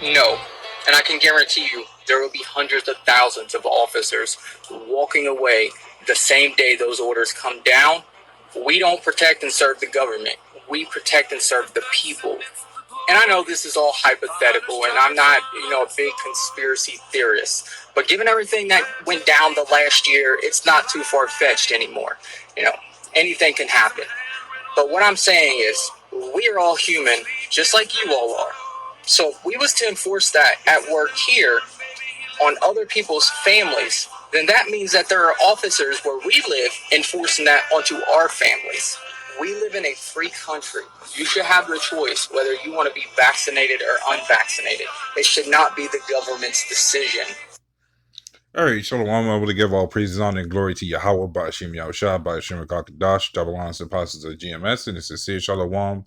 No. And I can guarantee you there will be hundreds of thousands of officers walking away the same day those orders come down. We don't protect and serve the government. We protect and serve the people. And I know this is all hypothetical, and I'm not, a big conspiracy theorist. But given everything that went down the last year, it's not too far fetched anymore. You know, anything can happen. But what I'm saying is, we are all human, just like you all are. So if we was to enforce that at work here on other people's families, then that means that there are officers where we live enforcing that onto our families. We live in a free country. You should have the choice whether you want to be vaccinated or unvaccinated. It should not be the government's decision. All right, Shalom. I'm able to give all praises, honor, and glory to Yahweh, Ba'ashim Yahushua, Ba'ashim Rakakadash, double honors and apostles of GMS, and a sincere Shalom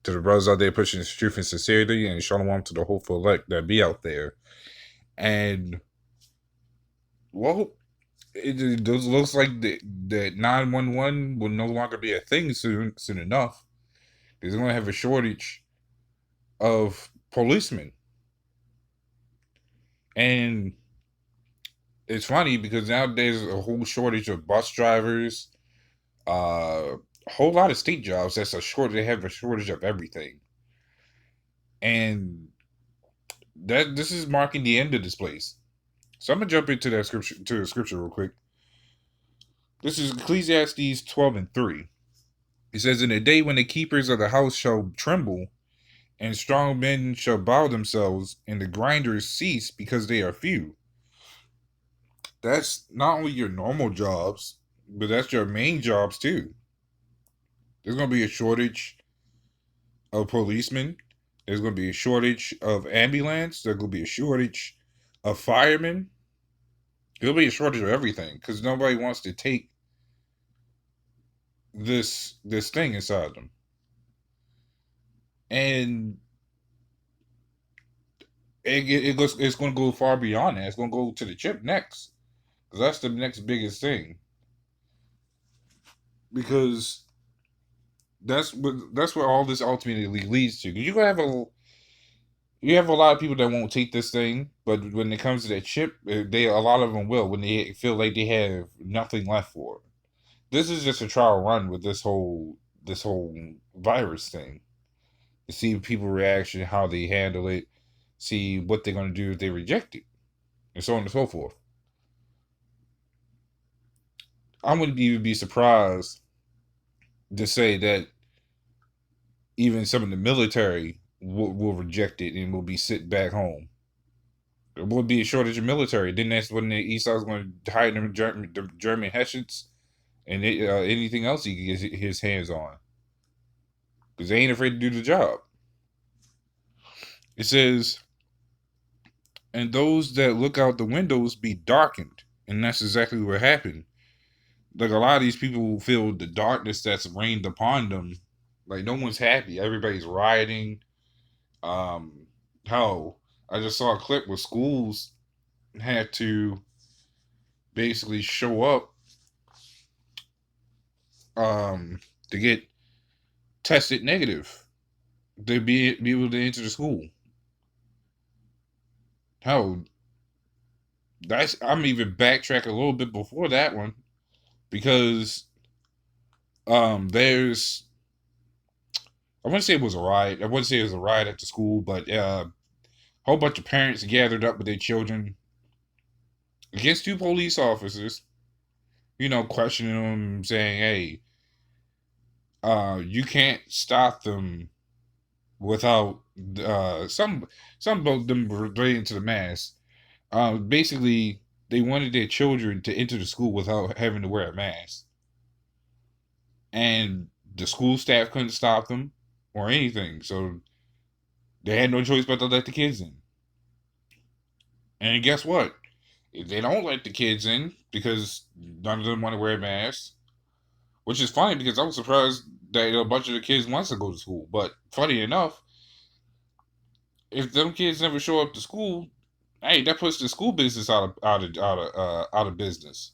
to the brothers out there pushing truth and sincerity, and Shalom to the hopeful elect that be out there. And, well, it looks like that 911 will no longer be a thing soon enough. Because they're going to have a shortage of policemen. And it's funny because now there's a whole shortage of bus drivers, a whole lot of state jobs. That's a shortage. They have a shortage of everything, and that this is marking the end of this place. So I'm gonna jump into that scripture to the scripture real quick. This is Ecclesiastes 12:3. It says, "In the day when the keepers of the house shall tremble, and strong men shall bow themselves, and the grinders cease because they are few." That's not only your normal jobs, but that's your main jobs too. There's going to be a shortage of policemen. There's going to be a shortage of ambulance. There's going to be a shortage of firemen. There'll be a shortage of everything because nobody wants to take this thing inside them. And it's going to go far beyond that. It's going to go to the chip next because that's the next biggest thing. Because that's what all this ultimately leads to. You have a lot of people that won't take this thing, but when it comes to that chip, a lot of them will when they feel like they have nothing left for it. This is just a trial run with this whole virus thing to see people reaction, how they handle it, see what they're going to do if they reject it, and so on and so forth. I wouldn't even be surprised to say that even some of the military will reject it and will be sit back home. There would be a shortage of military. Then that's when the Esau is going to hide them German Hessians and anything else he can get his hands on because they ain't afraid to do the job. It says, "And those that look out the windows be darkened," and that's exactly what happened. Like a lot of these people feel the darkness that's rained upon them. Like no one's happy. Everybody's rioting. Um, how I just saw a clip where schools had to basically show up um, to get tested negative to be able to enter the school. How that's I'm even backtrack a little bit before that one because there's I wouldn't say it was a riot. I wouldn't say it was a riot at the school, but a whole bunch of parents gathered up with their children against two police officers. Questioning them, saying, "Hey, you can't stop them without some of them relating to the mask." Basically, they wanted their children to enter the school without having to wear a mask, and the school staff couldn't stop them or anything. So they had no choice but to let the kids in. And guess what? If they don't let the kids in because none of them want to wear masks, which is funny because I was surprised that a bunch of the kids wants to go to school. But funny enough, if them kids never show up to school, hey, that puts the school business out of business.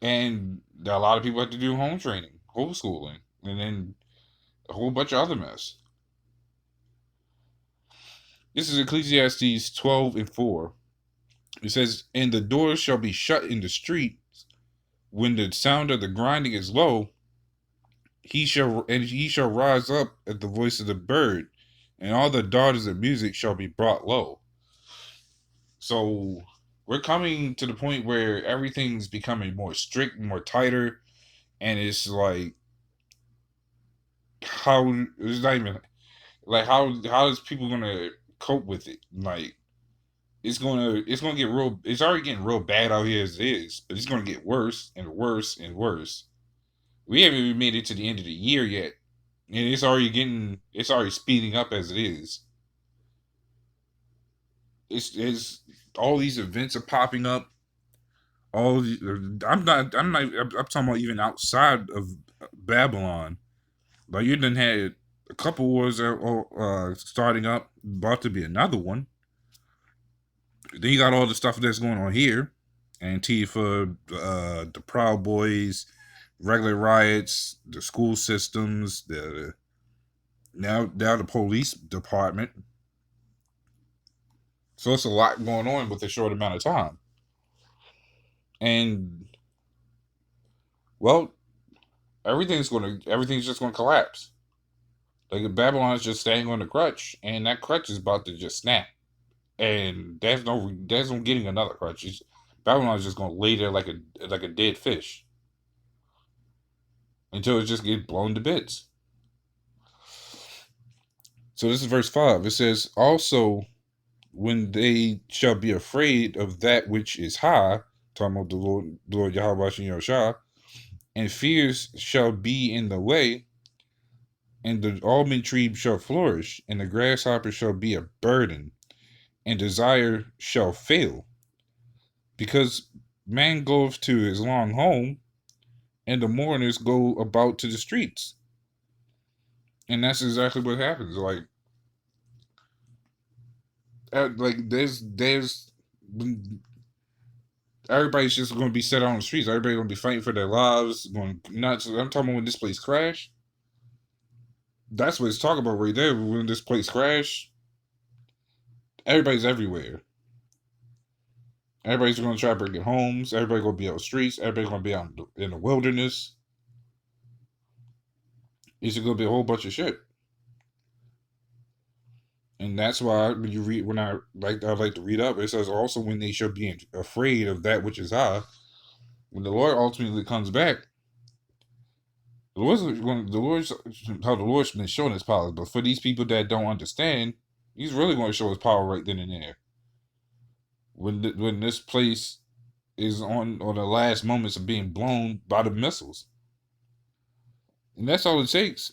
And a lot of people have to do home training, homeschooling, and then a whole bunch of other mess. This is Ecclesiastes 12:4. It says, "And the doors shall be shut in the street when the sound of the grinding is low. He shall rise up at the voice of the bird, and all the daughters of music shall be brought low." So we're coming to the point where everything's becoming more strict, more tighter, and it's like how it's not even like how is people gonna cope with it? Like it's gonna get real. It's already getting real bad out here as it is, but it's gonna get worse and worse and worse. We haven't even made it to the end of the year yet, and it's already speeding up as it is. It's all these events are popping up. I'm talking about even outside of Babylon. Like you done had a couple wars starting up, about to be another one. Then you got all the stuff that's going on here, Antifa, the Proud Boys, regular riots, the school systems, the now the police department. So it's a lot going on with a short amount of time. And well, everything's just gonna collapse. Like Babylon's just staying on the crutch, and that crutch is about to just snap. And there's no getting another crutch. Babylon's just gonna lay there like a dead fish until it just gets blown to bits. So this is verse 5. It says, "Also, when they shall be afraid of that which is high," talking about the Lord Yahweh Shah, "and fears shall be in the way, and the almond tree shall flourish, and the grasshopper shall be a burden, and desire shall fail, because man goeth to his long home, and the mourners go about to the streets." And that's exactly what happens. Like there's everybody's just going to be set out on the streets. Everybody's going to be fighting for their lives, going nuts. I'm talking about when this place crashed. That's what it's talking about right there. When this place crashed, everybody's everywhere. Everybody's going to try to break in homes. Everybody's going to be out the streets. Everybody's going to be out in the wilderness. It's going to be a whole bunch of shit. And that's why when you read, I like to read up, it says also when they shall be afraid of that which is high. When the Lord ultimately comes back, how the Lord's been showing His power. But for these people that don't understand, He's really going to show His power right then and there. When this place is on the last moments of being blown by the missiles, and that's all it takes.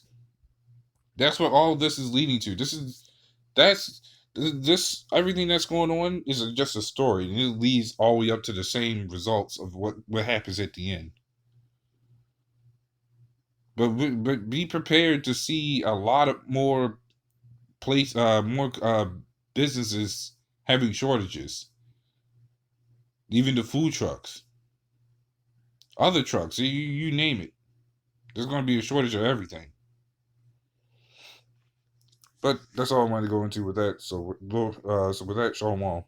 That's what all this is leading to. That's this everything that's going on is just a story, and it leads all the way up to the same results of what happens at the end. But be prepared to see a lot of more more businesses having shortages. Even the food trucks, other trucks, you name it. There's going to be a shortage of everything. But that's all I wanted to go into with that. So with that, Shalom.